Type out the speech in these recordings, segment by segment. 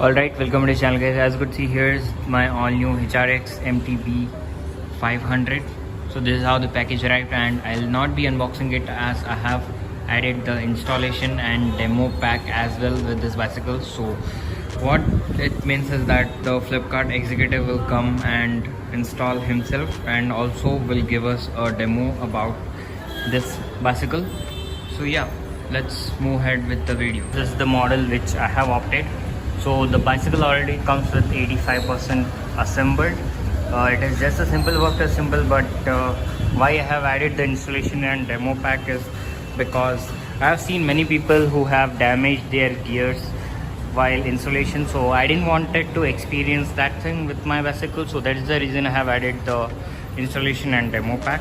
Alright, welcome to the channel guys. As you could see, here's my all new HRX MTB 500. So this is how the package arrived, and I'll not be unboxing it as I have added the installation and demo pack as well with this bicycle. So what it means is that the Flipkart executive will come and install himself and also will give us a demo about this bicycle. So yeah, let's move ahead with the video. This is the model which I have opted. So the bicycle already comes with 85% assembled. It is just a simple work assemble, but why I have added the installation and demo pack is because I have seen many people who have damaged their gears while installation. So I didn't want it to experience that thing with my bicycle. So that is the reason I have added the installation and demo pack.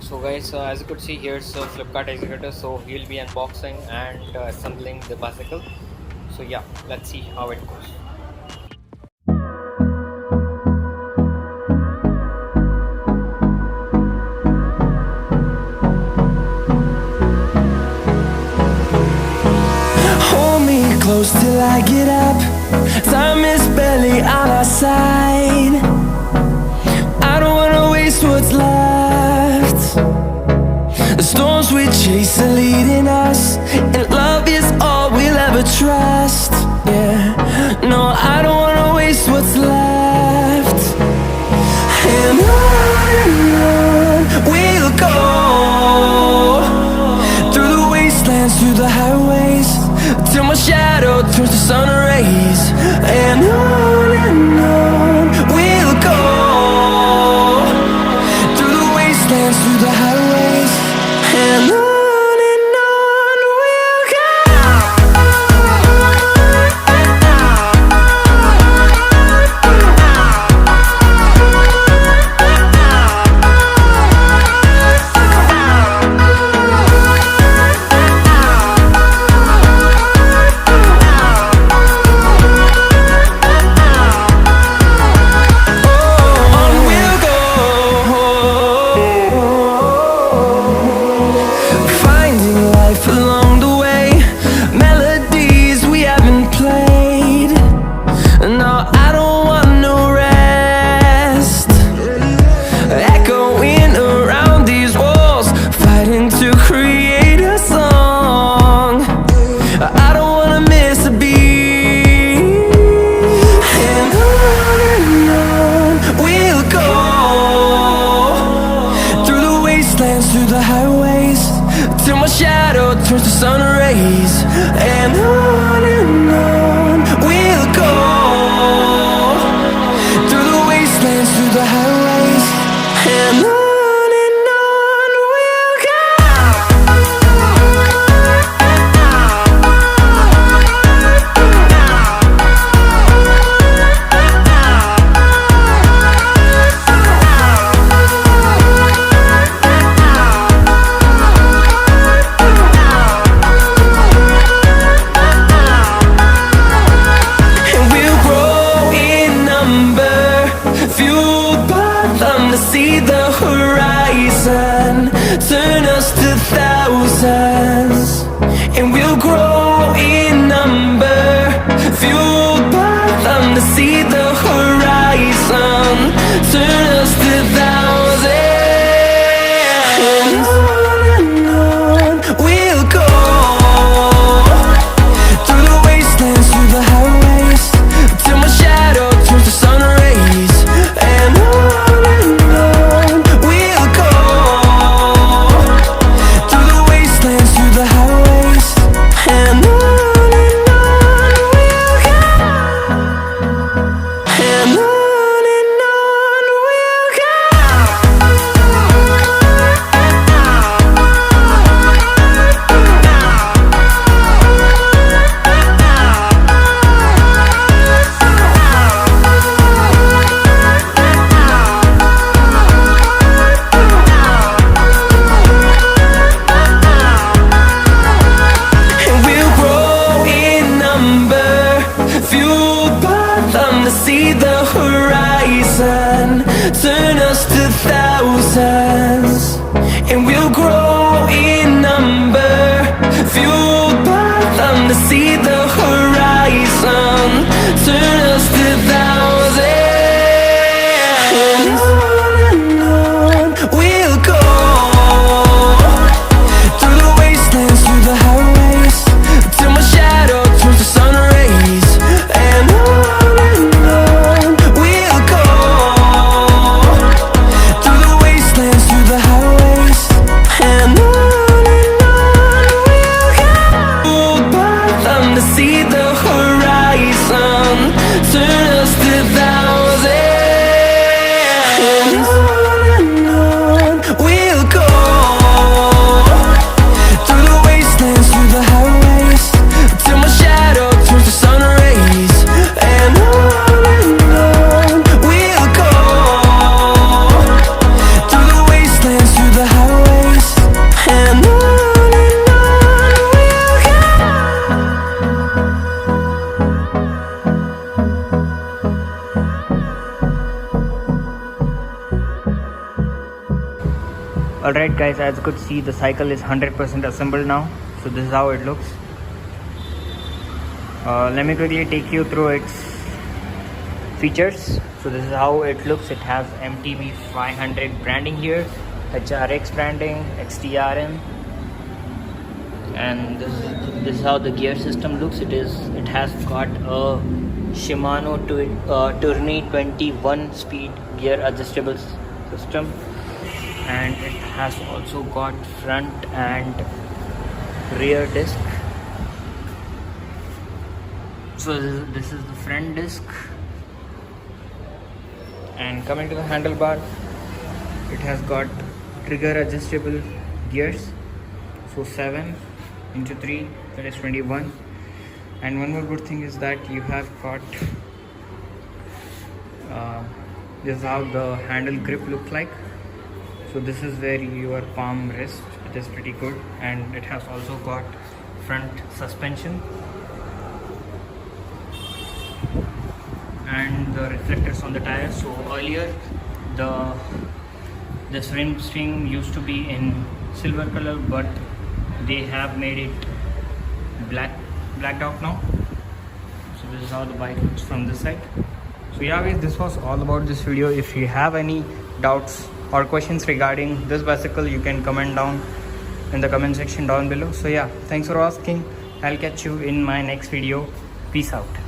So guys, as you could see, here's a Flipkart executive. So he'll be unboxing and assembling the bicycle. So yeah, let's see how it goes. Hold me close till I get up. Time is barely on our side. I don't wanna waste what's left. The storms we chase are leading us, and love is all we'll ever trust. Yeah, no, I don't wanna waste what's left. And on we'll go, through the wastelands, through the highways, till my shadow turns to sun rays. And on we'll go, through the wastelands, through the highways, and on we'll go. Through the highways, till my shadow turns to sun rays. And on we'll go, through the wastelands, through the highways, and on. See the horizon, turn us to thousands, and we'll grow in number, fueled by them. To see the horizon, turn us to thousands, and on we'll go, through the wastelands, through the highways, till my shadow turns to sun rays. And on we'll go, through the wastelands, through the highways, and on we'll go, and on we'll go. See the horizon, turn us to thousands, and we'll grow in number, fueled by them. To see the horizon, Alright guys, as you could see, the cycle is 100% assembled now. So this is how it looks. Let me quickly take you through its features. So this is how it looks. It has MTB 500 branding here, HRX branding, XTRM, and this is how the gear system looks. It has got a Shimano Tourney 21 speed gear adjustable system, and it has also got front and rear disc. So this is the front disc. And coming to the handlebar, it has got trigger adjustable gears, so 7 into 3, that is 21. And one more good thing is that you have got this is how the handle grip looks like. So this is where your palm rests. It is pretty good, and it has also got front suspension and the reflectors on the tires. So earlier this rim string used to be in silver color, but they have made it blacked out now. So this is how the bike looks from this side. So yeah guys, this was all about this video. If you have any doubts or questions regarding this bicycle, you can comment down in the comment section down below. So yeah, thanks for asking. I'll catch you in my next video. Peace out.